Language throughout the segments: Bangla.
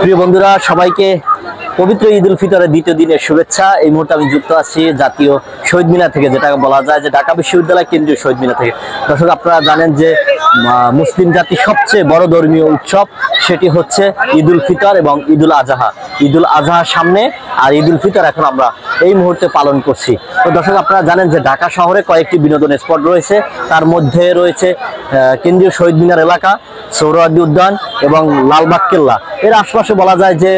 প্রিয় বন্ধুরা, সবাইকে পবিত্র ঈদ উল ফিতরের দ্বিতীয় দিনের শুভেচ্ছা। এই মুহূর্তে আমি যুক্ত আছি জাতীয় শহীদ মিনার থেকে, যেটা বলা যায় যে ঢাকা বিশ্ববিদ্যালয় কেন্দ্রীয় শহীদ মিনার থেকে। দর্শক, আপনারা জানেন যে মুসলিম জাতির সবচেয়ে বড় ধর্মীয় উৎসব সেটি হচ্ছে ঈদ উল ফিতর এবং ঈদ উল আজহা। ঈদ উল আজহার সামনে আর ঈদ উল ফিতর এখন আমরা এই মুহূর্তে পালন করছি। তো দর্শক, আপনারা জানেন যে ঢাকা শহরে কয়েকটি বিনোদন স্পট রয়েছে। তার মধ্যে রয়েছে কেন্দ্রীয় শহীদ মিনার এলাকা, সোহরাওয়ার্দী উদ্যান এবং লালবাগ কেল্লা। এর আশপাশে বলা যায় যে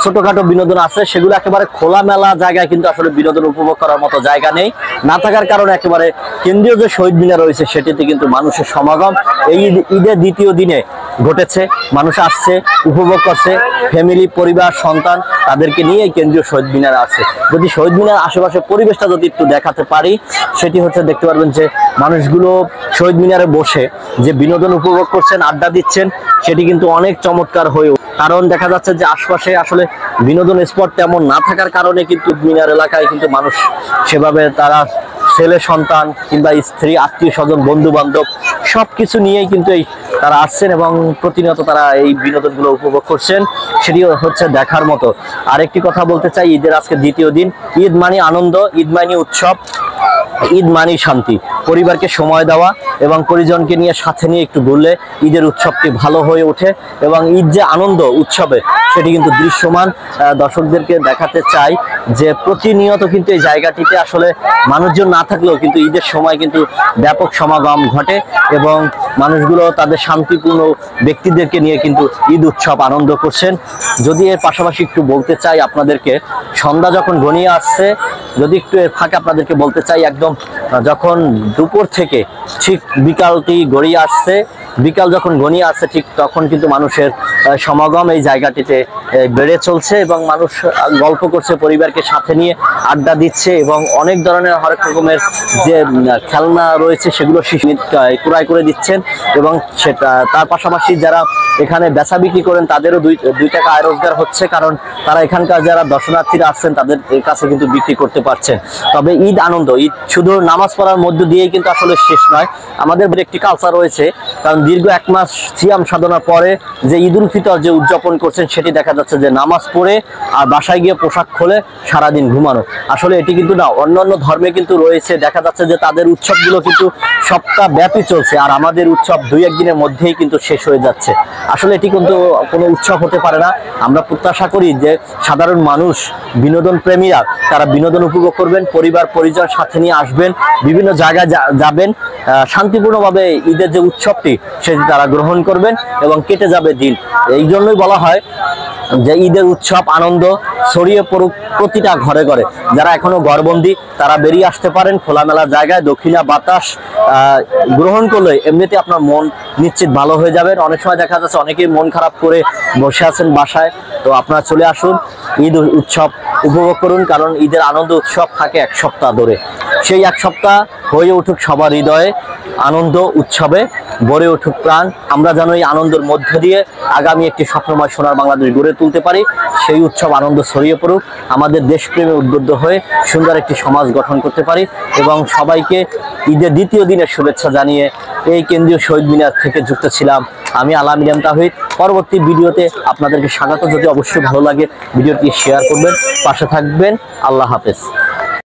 ছোটখাটো বিনোদন আছে, সেগুলো একেবারে খোলামেলা জায়গায় কিন্তু আসলে বিনোদন উপভোগ করার মতো জায়গা নেই। না থাকার কারণে একেবারে কেন্দ্রীয় যে শহীদ মিনার রয়েছে সেটিতে কিন্তু মানুষের সমাগম এই ঈদের দ্বিতীয় দিনে ঘটেছে। মানুষ আসছে, উপভোগ করছে, ফ্যামিলি, পরিবার, সন্তান তাদেরকে নিয়ে এই কেন্দ্রীয় শহীদ মিনার আছে। যদি শহীদ মিনার আশেপাশে পরিবেশটা যদি একটু দেখাতে পারি, সেটি হচ্ছে দেখতে পারবেন যে মানুষগুলো শহীদ মিনারে বসে যে বিনোদন উপভোগ করছেন, আড্ডা দিচ্ছেন, সেটি কিন্তু অনেক চমৎকার হয়ে। কারণ দেখা যাচ্ছে যে আশপাশে আসলে বিনোদন স্পট তেমন না থাকার কারণে কিন্তু মিনার এলাকায় কিন্তু মানুষ সেভাবে তারা ছেলে সন্তান কিংবা স্ত্রী, আত্মীয় স্বজন, বন্ধু বান্ধব সবকিছু নিয়েই কিন্তু তারা আসছেন এবং প্রতিনিয়ত তারা এই বিনোদনগুলো উপভোগ করছেন। সেটি হচ্ছে দেখার মতো। আরেকটি কথা বলতে চাই, ঈদের আজকে দ্বিতীয় দিন। ঈদ মানে আনন্দ, ঈদ মানে উৎসব, ঈদ মানে শান্তি। পরিবারকে সময় দেওয়া এবং পরিজনকে নিয়ে সাথে নিয়ে একটু ঘুরলে ঈদের উৎসবটি ভালো হয়ে ওঠে এবং ঈদ যে আনন্দ উৎসবে সেটি কিন্তু দৃশ্যমান। দর্শকদেরকে দেখাতে চাই যে প্রতিনিয়ত কিন্তু এই জায়গাটিতে আসলে মানুষজন না থাকলেও কিন্তু ঈদের সময় কিন্তু ব্যাপক সমাগম ঘটে এবং মানুষগুলো তাদের শান্তিপূর্ণ ব্যক্তিদেরকে নিয়ে কিন্তু ঈদ উৎসব আনন্দ করছেন। যদি এর পাশাপাশি একটু বলতে চাই আপনাদেরকে, সন্ধ্যা যখন ঘনিয়ে আসছে, যদি একটু এর ফাঁকে আপনাদেরকে বলতে চাই, একদম যখন দুপুর থেকে ঠিক বিকালটি গড়িয়ে আসছে, বিকাল যখন ঘনিয়ে আসছে ঠিক তখন কিন্তু মানুষের সমাগম এই জায়গাটিতে বেড়ে চলছে এবং মানুষ গল্প করছে, পরিবারকে সাথে নিয়ে আড্ডা দিচ্ছে এবং অনেক ধরনের হরেক রকমের যে খেলনা রয়েছে সেগুলো ক্রয় করে দিচ্ছেন এবং সেটা তার পাশাপাশি যারা এখানে বেচা বিক্রি করেন তাদেরও দুই টাকা আয় রোজগার হচ্ছে, কারণ তারা এখানকার যারা দর্শনার্থীরা আসছেন তাদের কাছে কিন্তু বিক্রি করতে পারছেন। তবে ঈদ আনন্দ, ঈদ শুধু নামাজ পড়ার মধ্য দিয়েই কিন্তু আসলে শেষ নয়। আমাদের একটি কালচার রয়েছে, কারণ দীর্ঘ 1 মাস সিয়াম সাধনার পরে যে ঈদ উল ফিতর যে উদযাপন করছেন সেটি দেখা যাচ্ছে যে নামাজ পড়ে আর বাসায় গিয়ে পোশাক খুলে সারাদিন ঘুমানো। আসলে এটি কিন্তু না, অন্যান্য ধর্মে কিন্তু রয়েছে, দেখা যাচ্ছে যে তাদের উৎসবগুলো কিন্তু সপ্তাহ ব্যাপী চলছে আর আমাদের উৎসব 2-1 দিনের মধ্যেই কিন্তু শেষ হয়ে যাচ্ছে। আসলে এটি কিন্তু কোনো উৎসব হতে পারে না। আমরা প্রত্যাশা করি যে সাধারণ মানুষ, বিনোদন প্রেমীরা তারা বিনোদন উপভোগ করবেন, পরিবার পরিজন সাথে নিয়ে আসবেন, বিভিন্ন জায়গায় যাবেন, শান্তিপূর্ণভাবে ঈদের যে উৎসবটি সেটি তারা গ্রহণ করবেন এবং কেটে যাবে দিন। এই জন্যই বলা হয় যে ঈদের উৎসব আনন্দ ছড়িয়ে পড়ুক প্রতিটা ঘরে ঘরে। যারা এখনো ঘরবন্দি তারা বেরিয়ে আসতে পারেন খোলামেলা জায়গায়, দক্ষিণা বাতাস গ্রহণ করলে এমনিতে আপনার মন নিশ্চিত ভালো হয়ে যাবেন। অনেক সময় দেখা যাচ্ছে অনেকেই মন খারাপ করে বসে আছেন বাসায়, তো আপনারা চলে আসুন, ঈদ উৎসব উপভোগ করুন, কারণ ঈদের আনন্দ উৎসব থাকে 1 সপ্তাহ ধরে। সেই 1 সপ্তাহ হয়ে উঠুক সবার হৃদয়ে, আনন্দ উৎসবে ভরে উঠুক প্রাণ। আমরা যেন এই আনন্দের মধ্য দিয়ে আগামী একটি স্বপ্নময় সোনার বাংলাদেশ গড়ে তুলতে পারি। সেই উৎসব আনন্দ ছড়িয়ে পড়ুক, আমাদের দেশপ্রেমে উদ্বুদ্ধ হয়ে সুন্দর একটি সমাজ গঠন করতে পারি এবং সবাইকে ঈদের দ্বিতীয় দিনের শুভেচ্ছা জানিয়ে এই কেন্দ্রীয় শহীদ মিনার থেকে যুক্ত ছিলাম আমি আলামিন এম তাহিদ। পরবর্তী ভিডিওতে আপনাদেরকে স্বাগত। যদি অবশ্যই ভালো লাগে ভিডিওটি শেয়ার করবেন, পাশে থাকবেন। আল্লাহ হাফেজ।